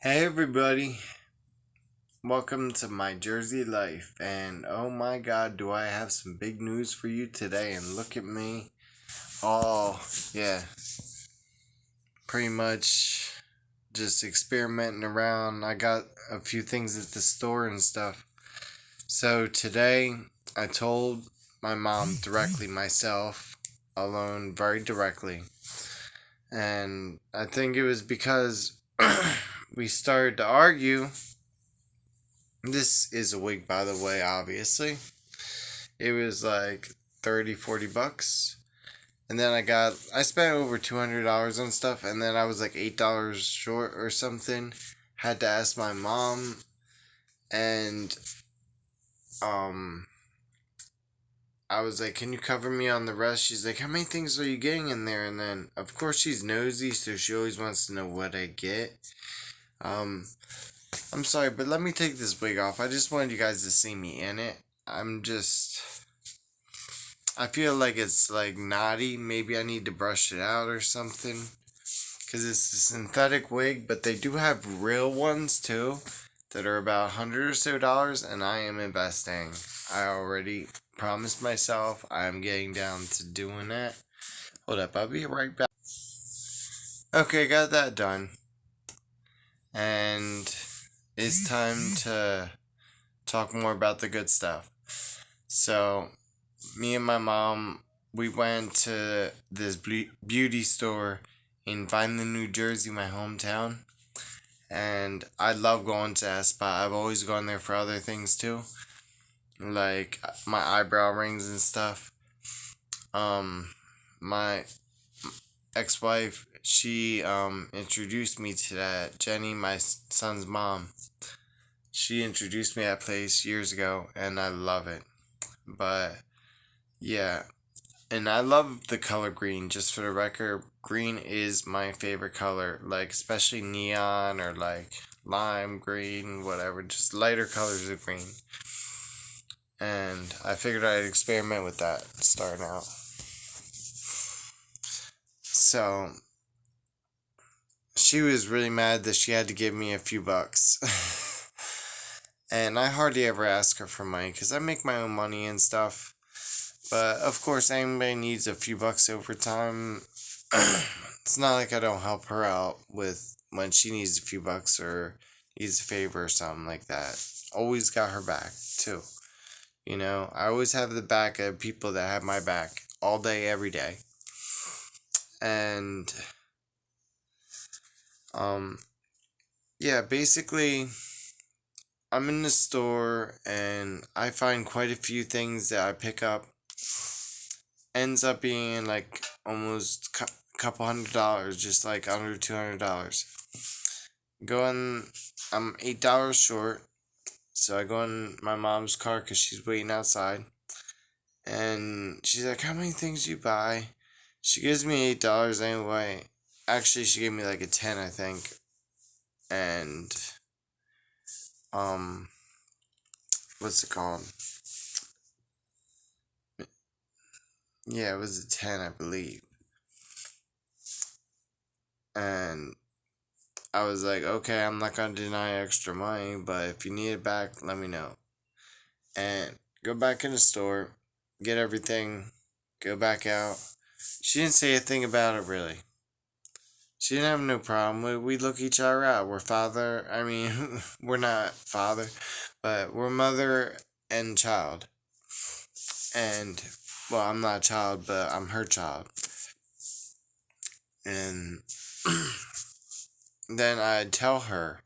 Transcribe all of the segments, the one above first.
Hey everybody, welcome to my Jersey life, and oh my god, do I have some big news for you today. And look at me. Oh yeah, pretty much just experimenting around. I got a few things at the store and stuff. So today I told my mom directly myself, alone, very directly. And I think it was because we started to argue. This is a wig, by the way, obviously. It was like 30, $40. And then I spent over $200 on stuff, and then I was like $8 short or something. Had to ask my mom, and um, I was like, "Can you cover me on the rest?" She's like, "How many things are you getting in there?" And then, of course, she's nosy, so she always wants to know what I get. Um, I'm sorry, but let me take this wig off. I just wanted you guys to see me in it. I feel like it's like knotty. Maybe I need to brush it out or something. Because it's a synthetic wig, but they do have real ones too that are about $100 or so, and I am investing. I already promised myself I am getting down to doing that. Hold up, I'll be right back. Okay, got that done. And it's time to talk more about the good stuff. So, me and my mom, we went to this beauty store in Vineland, New Jersey, my hometown. And I love going to that spot. I've always gone there for other things too, like my eyebrow rings and stuff. My ex-wife, she introduced me to that. Jenny, my son's mom, she introduced me to that place years ago, and I love it. But yeah, and I love the color green. Just for the record, green is my favorite color. Like especially neon or like lime green, whatever. Just lighter colors of green. And I figured I'd experiment with that starting out. So she was really mad that she had to give me a few bucks. And I hardly ever ask her for money because I make my own money and stuff. But of course, anybody needs a few bucks over time. It's not like I don't help her out with when she needs a few bucks or needs a favor or something like that. Always got her back, too. You know, I always have the back of people that have my back all day, every day. And, yeah, basically, I'm in the store and I find quite a few things that I pick up. Ends up being like almost a couple $100, just like under $200. I'm $8 short, so I go in my mom's car because she's waiting outside. And she's like, "How many things you buy?" She gives me $8 anyway. Actually, she gave me like a 10, I think. And what's it called? Yeah, it was a 10, I believe. And I was like, "Okay, I'm not gonna deny extra money, but if you need it back, let me know." And go back in the store, get everything, go back out. She didn't say a thing about it really. She didn't have no problem. We look each other out. We're not father, but we're mother and child. And, well, I'm not a child, but I'm her child. And then I'd tell her,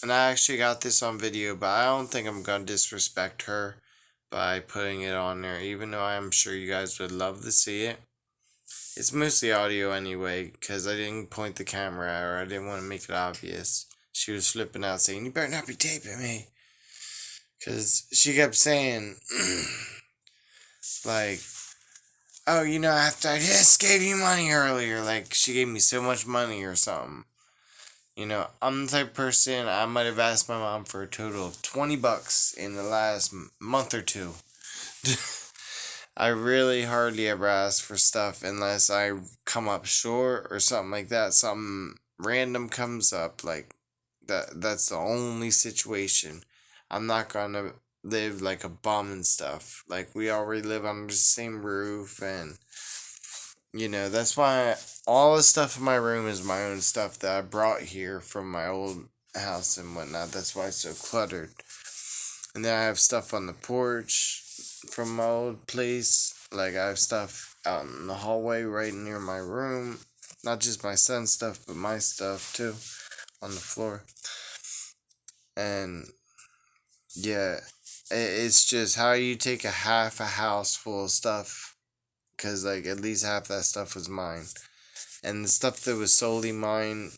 and I actually got this on video, but I don't think I'm going to disrespect her by putting it on there, even though I'm sure you guys would love to see it. It's mostly audio anyway, because I didn't point the camera at her. I didn't want to make it obvious. She was flipping out saying, "You better not be taping me." Because she kept saying, like, "Oh, after I just gave you money earlier." Like, she gave me so much money or something. I'm the type of person, I might have asked my mom for a total of $20 in the last month or two. I really hardly ever ask for stuff unless I come up short or something like that. Something random comes up, like That's the only situation. I'm not gonna live like a bum and stuff. Like, we already live under the same roof, and that's why all the stuff in my room is my own stuff that I brought here from my old house and whatnot. That's why it's so cluttered. And then I have stuff on the porch from my old place. Like, I have stuff out in the hallway right near my room. Not just my son's stuff, but my stuff too, on the floor. And yeah, it's just how you take a house full of stuff, because like at least half that stuff was mine, and the stuff that was solely mine.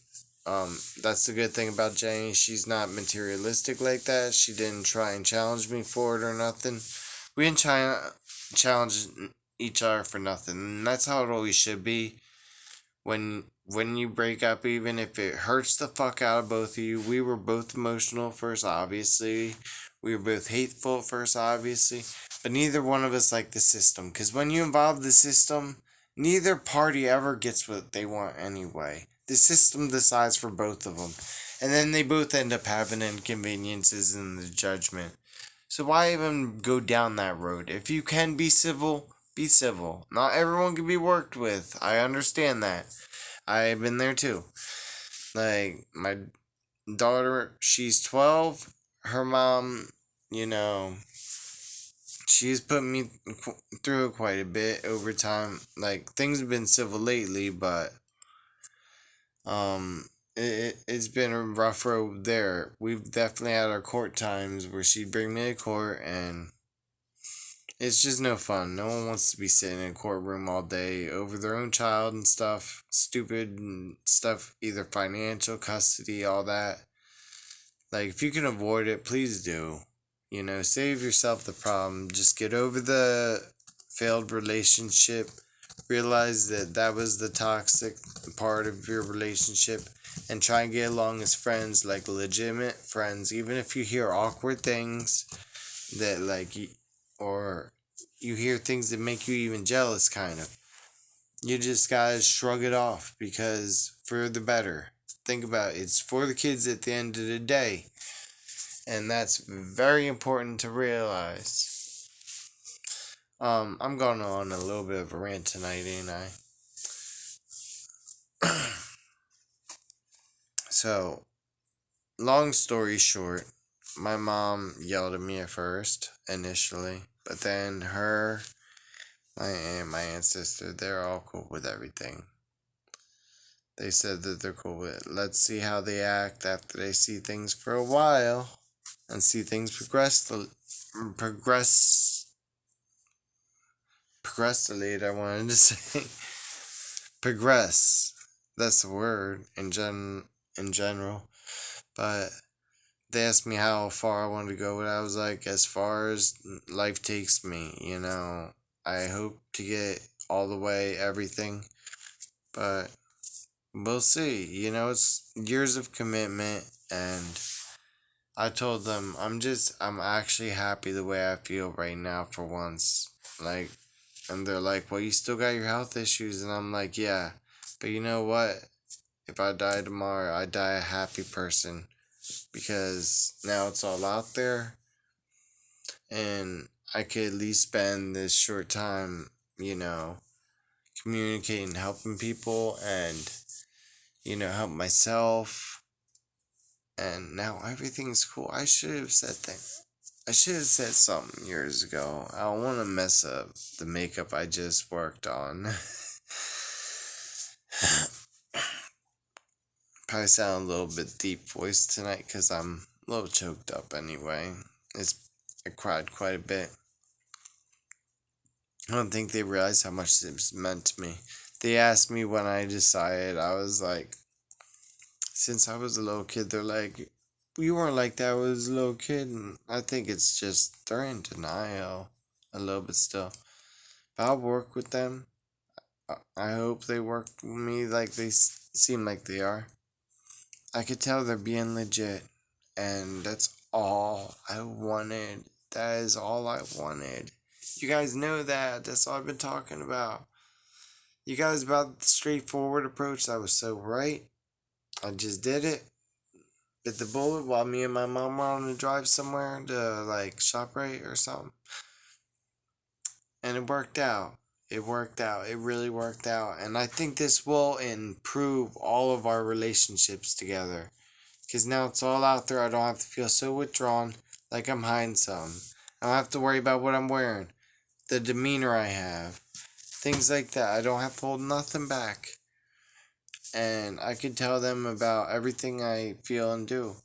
That's the good thing about Jenny. She's not materialistic like that. She didn't try and challenge me for it or nothing. We didn't try and challenge each other for nothing. And that's how it always should be. When you break up, even if it hurts the fuck out of both of you, we were both emotional at first, obviously. We were both hateful at first, obviously. But neither one of us liked the system. Because when you involve the system, neither party ever gets what they want anyway. The system decides for both of them. And then they both end up having inconveniences in the judgment. So why even go down that road? If you can be civil, be civil. Not everyone can be worked with. I understand that. I've been there too. Like, my daughter, she's 12. Her mom, she's put me through quite a bit over time. Like, things have been civil lately, but it's been a rough road there. We've definitely had our court times where she'd bring me to court, and it's just no fun. No one wants to be sitting in a courtroom all day over their own child and stuff. Stupid and stuff, either financial, custody, all that. Like, if you can avoid it, please do. Save yourself the problem. Just get over the failed relationship. Realize that was the toxic part of your relationship. And try and get along as friends, like legitimate friends. Even if you hear awkward things that, like, or you hear things that make you even jealous, kind of. You just gotta shrug it off, because for the better. Think about it. It's for the kids at the end of the day. And that's very important to realize. I'm going on a little bit of a rant tonight, ain't I? So, long story short, my mom yelled at me at first, initially. But then my aunt, my ancestor, they're all cool with everything. They said that they're cool with it. Let's see how they act after they see things for a while. And see things progressively, I wanted to say. Progress. That's the word in general. But they asked me how far I wanted to go, and I was like, as far as life takes me, I hope to get all the way, everything. But we'll see. It's years of commitment, and I told them I'm actually happy the way I feel right now for once. Like, and they're like, well, you still got your health issues. And I'm like, yeah. But you know what? If I die tomorrow, I die a happy person. Because now it's all out there. And I could at least spend this short time, communicating, helping people, and, help myself. And now everything's cool. I should have said something years ago. I don't want to mess up the makeup I just worked on. Probably sound a little bit deep voiced tonight because I'm a little choked up anyway. I cried quite a bit. I don't think they realized how much it meant to me. They asked me when I decided. I was like, since I was a little kid, they're like, you weren't like that when I was a little kid. And I think it's just they're in denial a little bit still. But I'll work with them. I hope they work with me like they seem like they are. I could tell they're being legit. And that's all I wanted. That is all I wanted. You guys know that. That's all I've been talking about. You guys about the straightforward approach. That was so right. I just did it. bit the bullet while me and my mom were on a drive somewhere to like ShopRite or something. And it worked out. It worked out. It really worked out. And I think this will improve all of our relationships together. Because now it's all out there. I don't have to feel so withdrawn like I'm hiding something. I don't have to worry about what I'm wearing, the demeanor I have, things like that. I don't have to hold nothing back. And I can tell them about everything I feel and do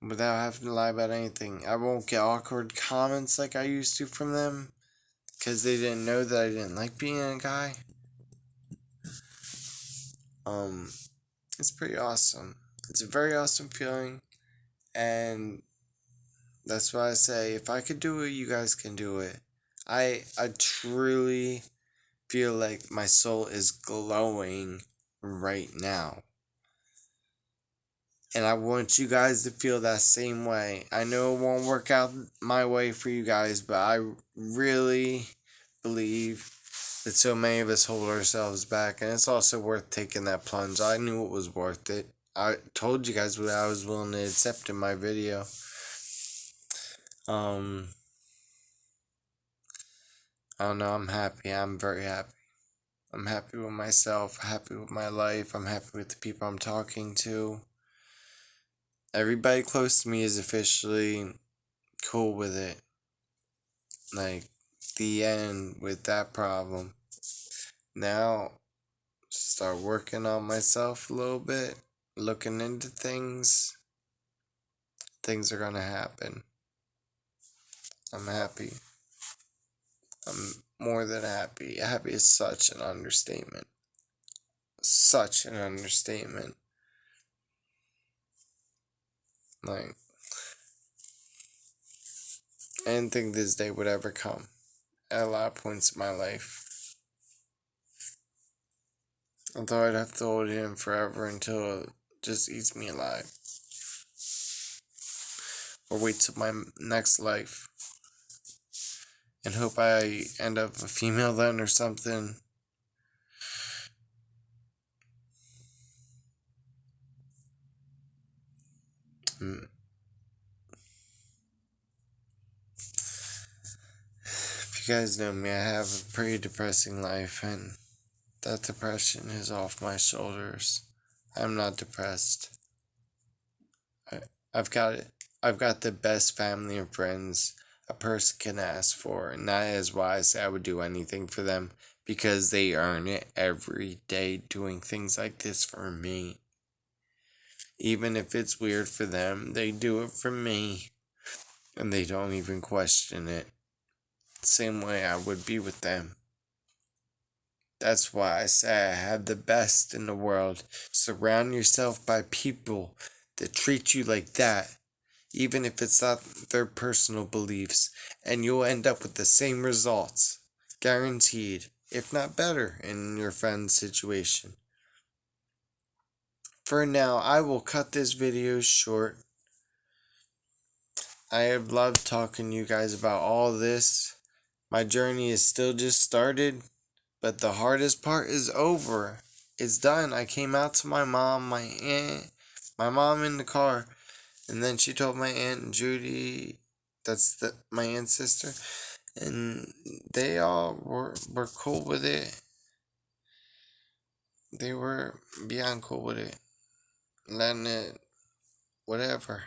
without having to lie about anything. I won't get awkward comments like I used to from them because they didn't know that I didn't like being a guy. It's pretty awesome. It's a very awesome feeling, and that's why I say if I could do it, you guys can do it. I truly feel like my soul is glowing right now. And I want you guys to feel that same way. I know it won't work out my way for you guys, but I really believe that so many of us hold ourselves back. And it's also worth taking that plunge. I knew it was worth it. I told you guys what I was willing to accept in my video. I don't know, I'm happy. I'm very happy. I'm happy with myself, happy with my life. I'm happy with the people I'm talking to. Everybody close to me is officially cool with it. Like, the end with that problem. Now, start working on myself a little bit, looking into things. Things are gonna happen. I'm happy. I'm more than happy. Happy is such an understatement. Such an understatement. Like, I didn't think this day would ever come at a lot of points in my life. I thought I'd have to hold it in forever until it just eats me alive. Or wait till my next life and hope I end up a female then or something. If you guys know me, I have a pretty depressing life, and that depression is off my shoulders. I'm not depressed. I've got it. I've got the best family and friends a person can ask for, and that is why I say I would do anything for them, because they earn it every day doing things like this for me. Even if it's weird for them, they do it for me, and they don't even question it. Same way I would be with them. That's why I say I have the best in the world. Surround yourself by people that treat you like that, even if it's not their personal beliefs, and you'll end up with the same results. Guaranteed, if not better, in your friend's situation. For now, I will cut this video short. I have loved talking to you guys about all this. My journey is still just started, but the hardest part is over. It's done. I came out to my mom, my aunt, my mom in the car, and then she told my aunt Judy, that's my aunt's sister, and they all were cool with it. They were beyond cool with it. Letting it, whatever.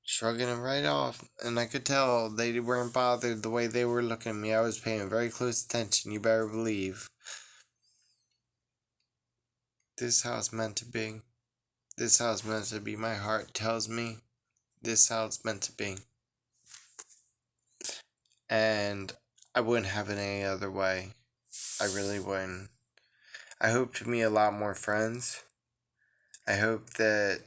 Shrugging it right off. And I could tell they weren't bothered the way they were looking at me. I was paying very close attention, you better believe. This how it's meant to be. This how it's meant to be. My heart tells me this how it's meant to be. And I wouldn't have it any other way. I really wouldn't. I hope to meet a lot more friends. I hope that,